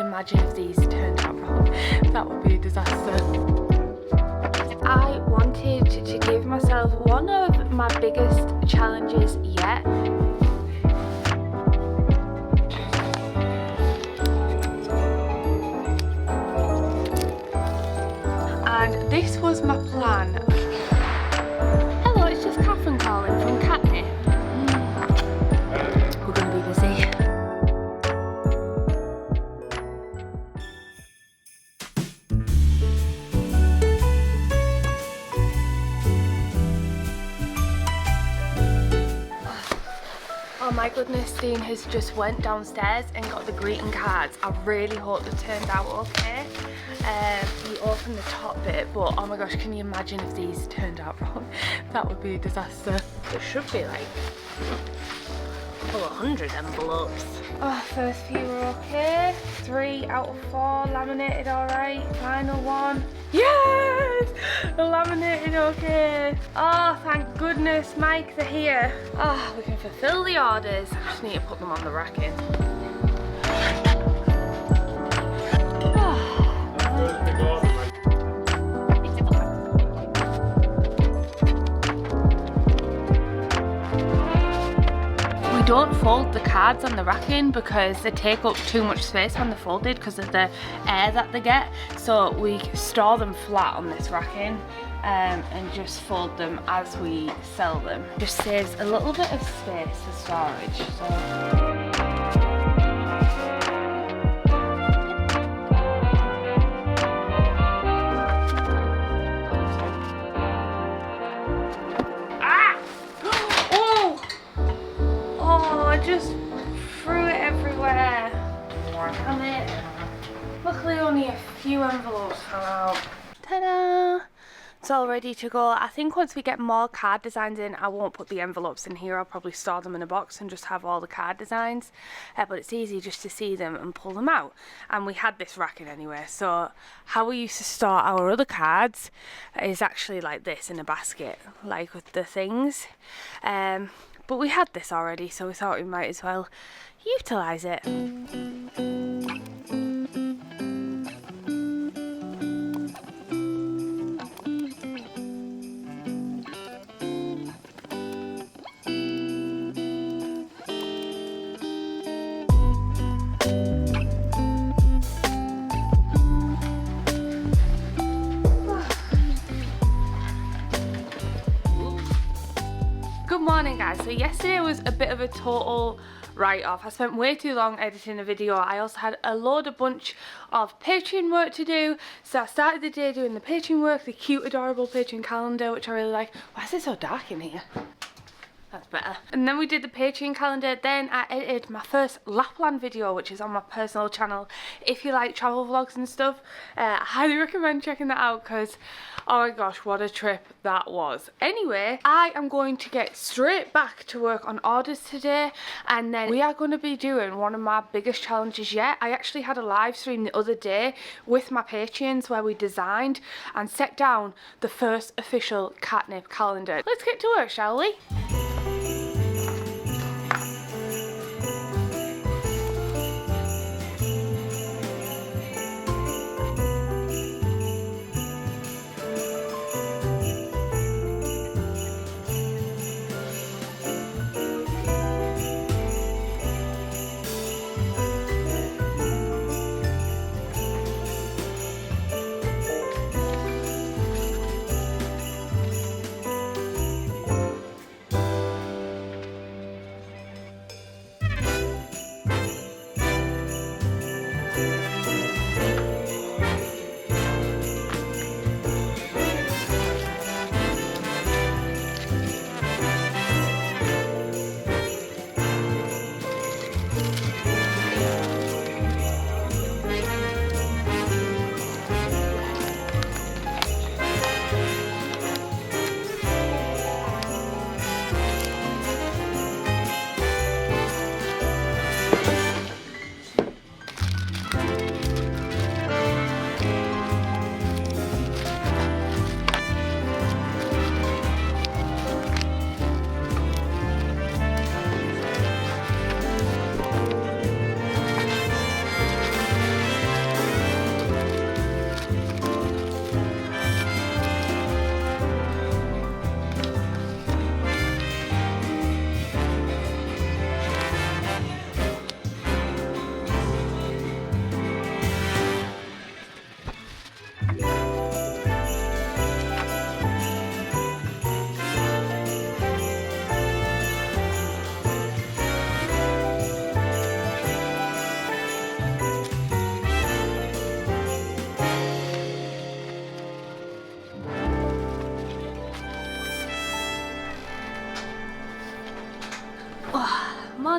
imagine if these turned out wrong. That would be a disaster. I wanted to give myself one of my biggest challenges yet. And this was my plan. Hello, it's just Catherine calling from Katnipp. We're going to be busy. Oh my goodness, Dean has just went downstairs and got the greeting cards. I really hope they turned out okay. You opened the top bit, but oh my gosh, can you imagine if these turned out wrong? That would be a disaster. There should be like 100 envelopes. Oh, first few were okay. 3 out of 4 laminated alright. Final one. Yes! Laminated okay. Oh, thank goodness, Mike, they're here. Oh, we can fulfill the orders. I just need to put them on the racking. Don't fold the cards on the racking because they take up too much space when they're folded because of the air that they get. So we store them flat on this racking and just fold them as we sell them. Just saves a little bit of space for storage. So. Just threw it everywhere. Damn it. Luckily only a few envelopes fell out. Ta-da! It's all ready to go. I think once we get more card designs in, I won't put the envelopes in here. I'll probably store them in a box and just have all the card designs. But it's easy just to see them and pull them out. And we had this racking anyway. So how we used to store our other cards is actually like this in a basket, like with the things. But we had this already, so we thought we might as well utilise it. Good morning guys. So yesterday was a bit of a total write-off. I spent way too long editing a video. I also had a bunch of Patreon work to do. So I started the day doing the Patreon work, the cute adorable Patreon calendar, which I really like. Why is it so dark in here? That's better. And then we did the Patreon calendar. Then I edited my first Lapland video, which is on my personal channel. If you like travel vlogs and stuff, I highly recommend checking that out because, oh my gosh, what a trip that was. Anyway, I am going to get straight back to work on orders today, and then we are going to be doing one of my biggest challenges yet. I actually had a live stream the other day with my Patreons where we designed and set down the first official Katnipp calendar. Let's get to work, shall we?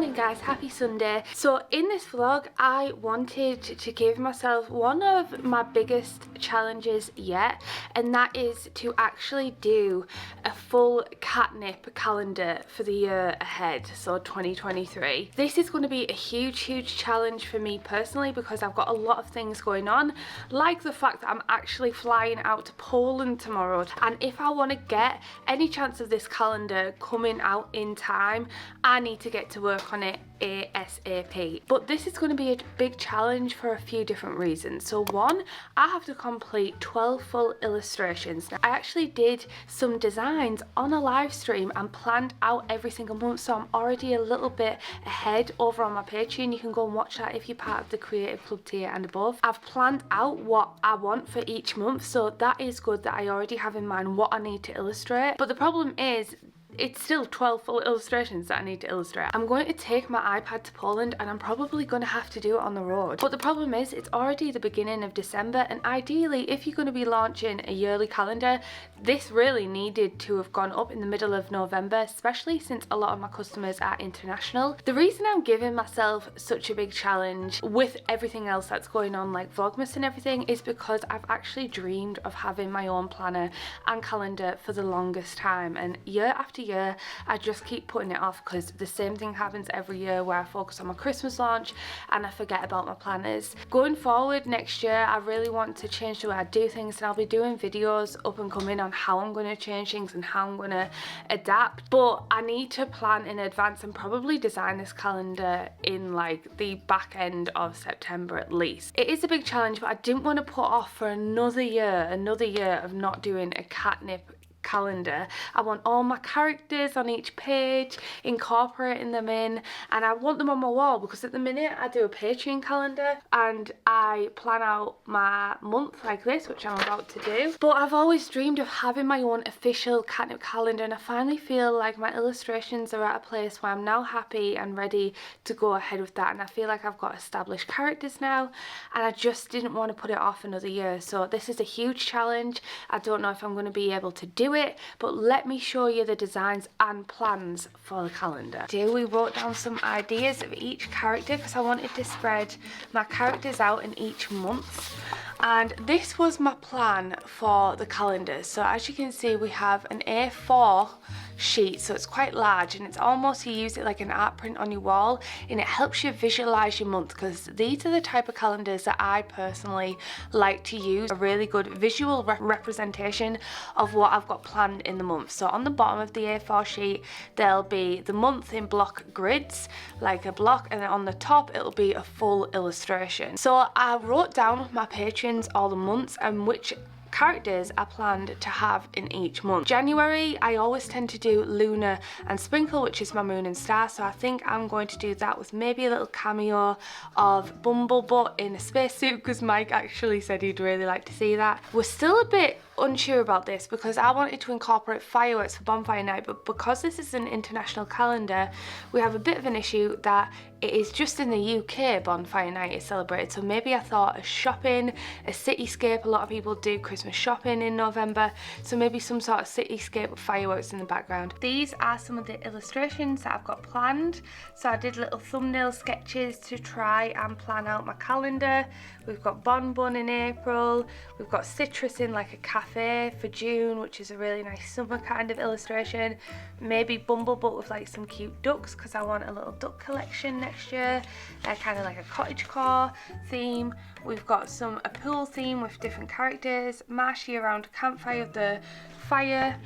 morning guys, happy Sunday. So in this vlog I wanted to give myself one of my biggest challenges yet, and that is to actually do a full Katnipp calendar for the year ahead, so 2023. This is going to be a huge challenge for me personally because I've got a lot of things going on, like the fact that I'm actually flying out to Poland tomorrow, and if I want to get any chance of this calendar coming out in time, I need to get to work on it ASAP. But this is going to be a big challenge for a few different reasons. So one, I have to complete 12 full illustrations. Now, I actually did some designs on a live stream and planned out every single month, so I'm already a little bit ahead over on my Patreon. You can go and watch that if you're part of the Creative Club tier and above. I've planned out what I want for each month, so that is good that I already have in mind what I need to illustrate. But the problem is, it's still 12 full illustrations that I need to illustrate. I'm going to take my iPad to Poland and I'm probably going to have to do it on the road. But the problem is, it's already the beginning of December, and ideally if you're going to be launching a yearly calendar, this really needed to have gone up in the middle of November, especially since a lot of my customers are international. The reason I'm giving myself such a big challenge with everything else that's going on, like Vlogmas and everything, is because I've actually dreamed of having my own planner and calendar for the longest time, and year after year I just keep putting it off because the same thing happens every year where I focus on my Christmas launch and I forget about my planners. Going forward next year, I really want to change the way I do things, and I'll be doing videos up and coming on how I'm going to change things and how I'm going to adapt. But I need to plan in advance and probably design this calendar in like the back end of September at least. It is a big challenge, but I didn't want to put off for another year of not doing a Katnipp calendar. I want all my characters on each page, incorporating them in, and I want them on my wall because at the minute I do a Patreon calendar and I plan out my month like this, which I'm about to do. But I've always dreamed of having my own official Katnipp calendar, and I finally feel like my illustrations are at a place where I'm now happy and ready to go ahead with that, and I feel like I've got established characters now, and I just didn't want to put it off another year. So this is a huge challenge. I don't know if I'm going to be able to do it, but let me show you the designs and plans for the calendar. We wrote down some ideas of each character because I wanted to spread my characters out in each month, and this was my plan for the calendar. So as you can see, we have an A4 sheet, so it's quite large, and it's almost, you use it like an art print on your wall, and it helps you visualize your month, because these are the type of calendars that I personally like to use, a really good visual representation of what I've got planned in the month. So on the bottom of the A4 sheet there'll be the month in block grids, like a block, and then on the top it'll be a full illustration. So I wrote down my patrons all the months and which characters I planned to have in each month. January, I always tend to do Luna and Sprinkle, which is my moon and star, so I think I'm going to do that with maybe a little cameo of Bumblebutt in a spacesuit, because Mike actually said he'd really like to see that. We're still a bit unsure about this because I wanted to incorporate fireworks for bonfire night, but because this is an international calendar, we have a bit of an issue that it is just in the UK bonfire night is celebrated. So maybe I thought a shopping, a cityscape, a lot of people do Christmas shopping in November, so maybe some sort of cityscape with fireworks in the background. These are some of the illustrations that I've got planned. So I did little thumbnail sketches to try and plan out my calendar. We've got Bon Bon in April, we've got Citrus in like a cafe for June, which is a really nice summer kind of illustration. Maybe Bumblebutt with like some cute ducks because I want a little duck collection next year, kind of like a cottagecore theme. We've got a pool theme with different characters, Marshy around a campfire with the fire.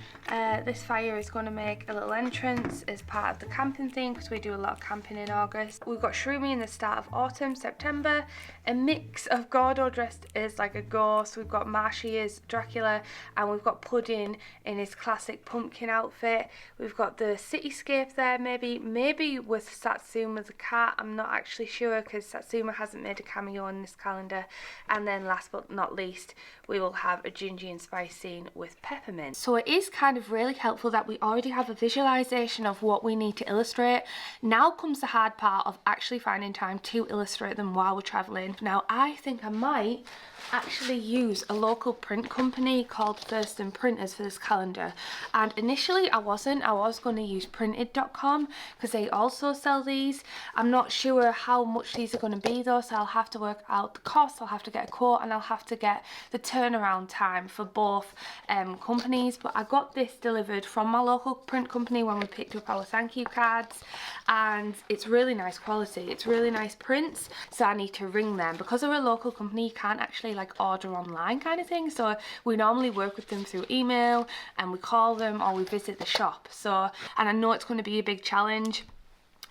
This fire is going to make a little entrance as part of the camping theme because we do a lot of camping in August. We've got Shroomy in the start of autumn, September, a mix of Gordo dressed as like a ghost. We've got Marshy as Dracula, and we've got Puddin in his classic pumpkin outfit. We've got the cityscape there, maybe with Satsuma the cat. I'm not actually sure because Satsuma hasn't made a cameo in this calendar. And then last but not least, we will have a Gingy and Spice scene with Peppermint. So it is kind of really helpful that we already have a visualization of what we need to illustrate. Now comes the hard part of actually finding time to illustrate them while we're traveling. Now I think I might actually use a local print company company called First and Printers for this calendar, and initially I was going to use printed.com because they also sell these. I'm not sure how much these are going to be though, so I'll have to work out the cost, I'll have to get a quote, and I'll have to get the turnaround time for both companies. But I got this delivered from my local print company when we picked up our thank you cards, and it's really nice quality, it's really nice prints, so I need to ring them. Because they're a local company, you can't actually like order online kind of thing, so we normally work with them through email and we call them or we visit the shop. So, and I know it's going to be a big challenge,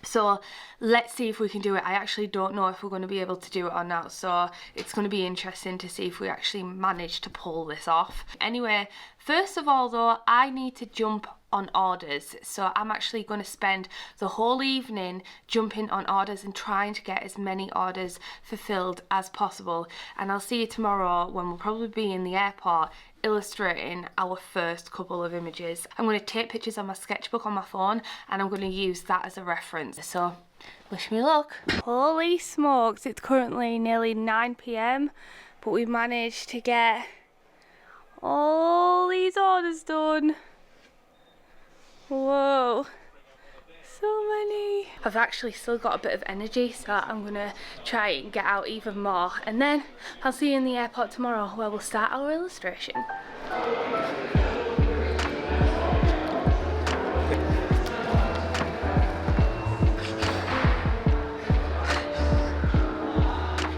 so let's see if we can do it. I actually don't know if we're going to be able to do it or not, so it's going to be interesting to see if we actually manage to pull this off. Anyway, first of all though, I need to jump on orders, so I'm actually going to spend the whole evening jumping on orders and trying to get as many orders fulfilled as possible. And I'll see you tomorrow when we'll probably be in the airport illustrating our first couple of images. I'm going to take pictures on my sketchbook on my phone and I'm going to use that as a reference, so wish me luck. Holy smokes, it's currently nearly 9 PM, but we managed to get all these orders done. Whoa, so many. I've actually still got a bit of energy, so I'm gonna try and get out even more, and then I'll see you in the airport tomorrow where we'll start our illustration.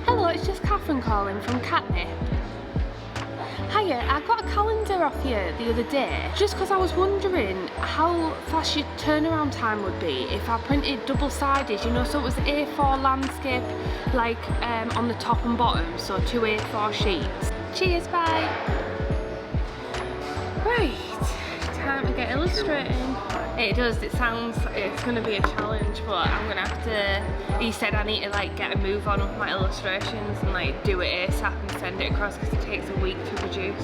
Hello, it's just Catherine calling from Katnipp. Hiya, I got a calendar off you the other day just because I was wondering how fast your turnaround time would be if I printed double-sided, you know, so it was A4 landscape like on the top and bottom, so 2 A4 sheets. Cheers, bye. Right, time to get illustrating. It does, it's going to be a challenge, but I'm going to have to, he said I need to like get a move on with my illustrations and like do it ASAP and send it across because it takes a week to produce.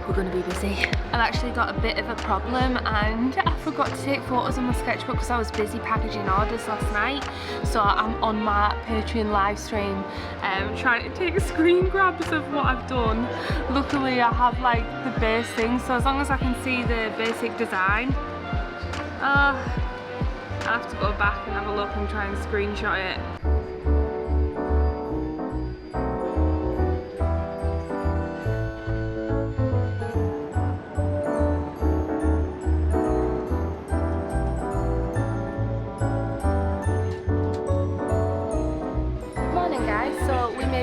We're going to be busy. I've actually got a bit of a problem and I forgot to take photos on my sketchbook because I was busy packaging orders last night. So I'm on my Patreon live stream trying to take screen grabs of what I've done. Luckily I have like the base thing, so as long as I can see the basic design, I have to go back and have a look and try and screenshot it.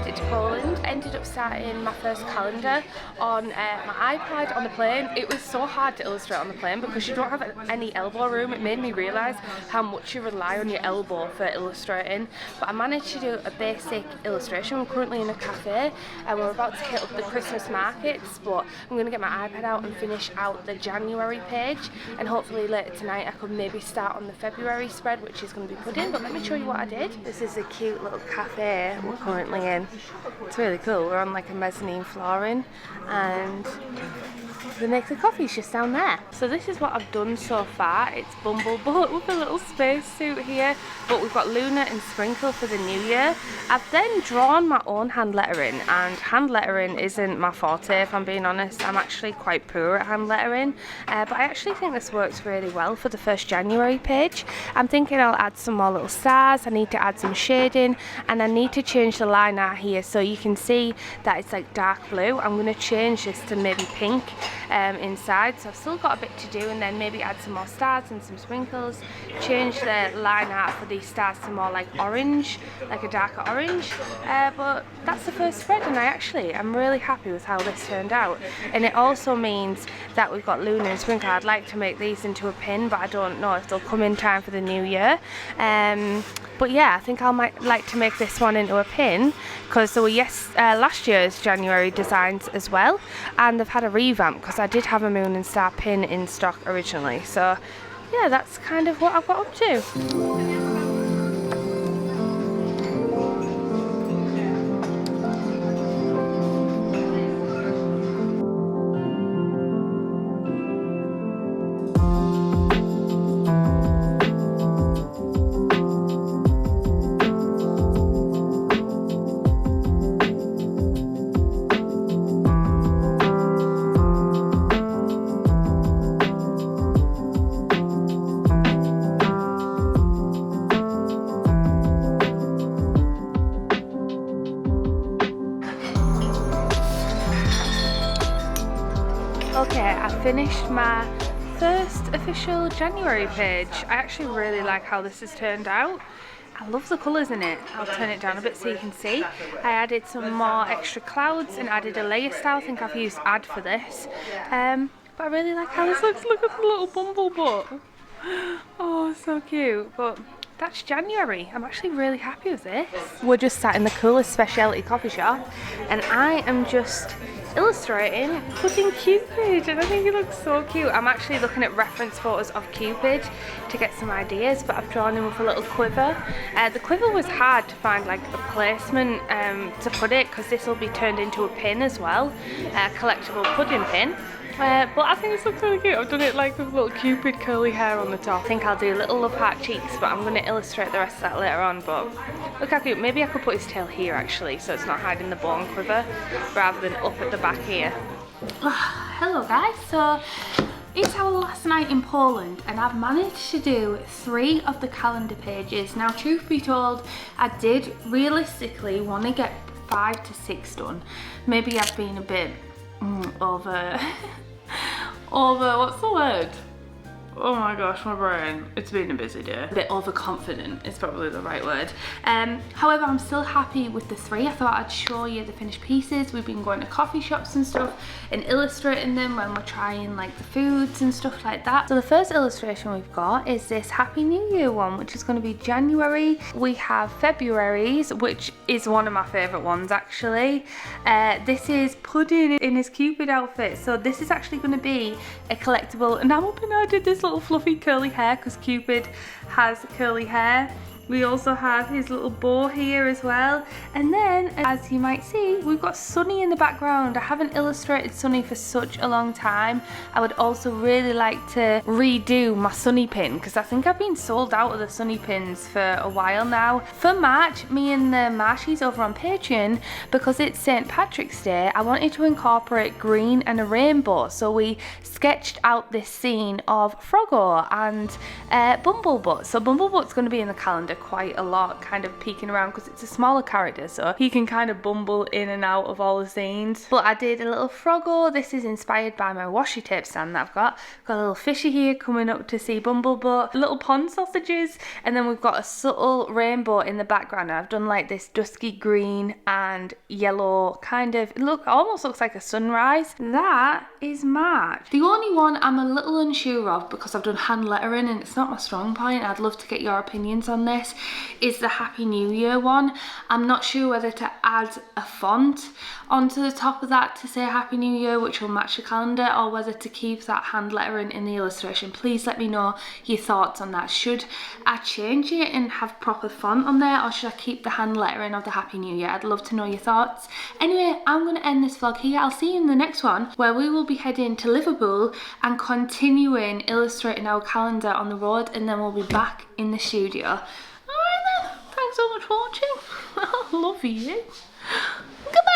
To Poland. Ended up starting my first calendar on my iPad on the plane. It was so hard to illustrate on the plane because you don't have any elbow room. It made me realise how much you rely on your elbow for illustrating, but I managed to do a basic illustration. We're currently in a cafe and we're about to hit up the Christmas markets, but I'm going to get my iPad out and finish out the January page, and hopefully later tonight I could maybe start on the February spread, which is going to be pudding. But let me show you what I did. This is a cute little cafe we're currently in. It's really cool. We're on like a mezzanine flooring and they make the coffees just down there. So this is what I've done so far. It's Bumbleboat with a little spacesuit here, but we've got Luna and Sprinkle for the new year. I've then drawn my own hand lettering, and hand lettering isn't my forte if I'm being honest. I'm actually quite poor at hand lettering, but I actually think this works really well for the 1st January page. I'm thinking I'll add some more little stars, I need to add some shading, and I need to change the line art here so you can see that it's like dark blue. I'm going to change this to maybe pink inside, so I've still got a bit to do, and then maybe add some more stars and some sprinkles, change the line art for these stars to more like orange, like a darker orange, but that's the first spread and I'm really happy with how this turned out. And it also means that we've got Luna and Sprinkle. I'd like to make these into a pin, but I don't know if they'll come in time for the new year. But yeah, I think I might like to make this one into a pin because there were last year's January designs as well, and they've had a revamp because I did have a Moon and Star pin in stock originally. So yeah, that's kind of what I've got up to. Okay, I finished my first official January page. I actually really like how this has turned out. I love the colours in it. I'll turn it down a bit so you can see. I added some more extra clouds and added a layer style. I think I've used Add for this. But I really like how this looks. Look at the little bumble butt. Oh, so cute. But that's January. I'm actually really happy with this. We're just sat in the coolest specialty coffee shop and I am just illustrating putting Cupid, and I think he looks so cute. I'm actually looking at reference photos of Cupid to get some ideas, but I've drawn him with a little quiver. The quiver was hard to find like a placement to put it, because this will be turned into a pin as well, a collectible pudding pin. But I think this looks really cute. I've done it like with little Cupid curly hair on the top. I think I'll do little love heart cheeks, but I'm going to illustrate the rest of that later on. But look how cute. Maybe I could put his tail here actually, so it's not hiding the bone quiver, rather than up at the back here. Hello guys, so it's our last night in Poland and I've managed to do 3 of the calendar pages. Now truth be told, I did realistically want to get 5 to 6 done. Maybe I've been a bit over what's the word? Oh my gosh, my brain. It's been a busy day. A bit overconfident is probably the right word. However, I'm still happy with the 3. I thought I'd show you the finished pieces. We've been going to coffee shops and stuff and illustrating them when we're trying like the foods and stuff like that. So the first illustration we've got is this Happy New Year one, which is going to be January. We have February's, which is one of my favourite ones actually. This is Pudding in his Cupid outfit. So this is actually going to be a collectible, and I'm hoping I did this little fluffy curly hair because Cupid has curly hair. We also have his little bow here as well, and then as you might see, we've got Sunny in the background. I haven't illustrated Sunny for such a long time. I would also really like to redo my Sunny pin because I think I've been sold out of the Sunny pins for a while now. For March, me and the Marshies over on Patreon, because it's St. Patrick's Day, I wanted to incorporate green and a rainbow, so we sketched out this scene of Froggo and Bumblebutt. So Bumblebutt's going to be in the calendar quite a lot, kind of peeking around because it's a smaller character, so he can kind of bumble in and out of all the scenes. But I did a little Froggo. This is inspired by my washi tape stand that I've got. Got a little fishy here coming up to see Bumblebutt, little pond sausages, and then we've got a subtle rainbow in the background. I've done like this dusky green and yellow kind of almost looks like a sunrise. That is March. The only one I'm a little unsure of, because I've done hand lettering and it's not my strong point, I'd love to get your opinions on this, is the Happy New Year one. I'm not sure whether to add a font onto the top of that to say Happy New Year, which will match the calendar, or whether to keep that hand lettering in the illustration. Please let me know your thoughts on that. Should I change it and have proper font on there, or should I keep the hand lettering of the Happy New Year? I'd love to know your thoughts. Anyway, I'm going to end this vlog here. I'll see you in the next one, where we will be heading to Liverpool and continuing illustrating our calendar on the road, and then we'll be back in the studio. Alright then, thanks so much for watching. I love you. Goodbye.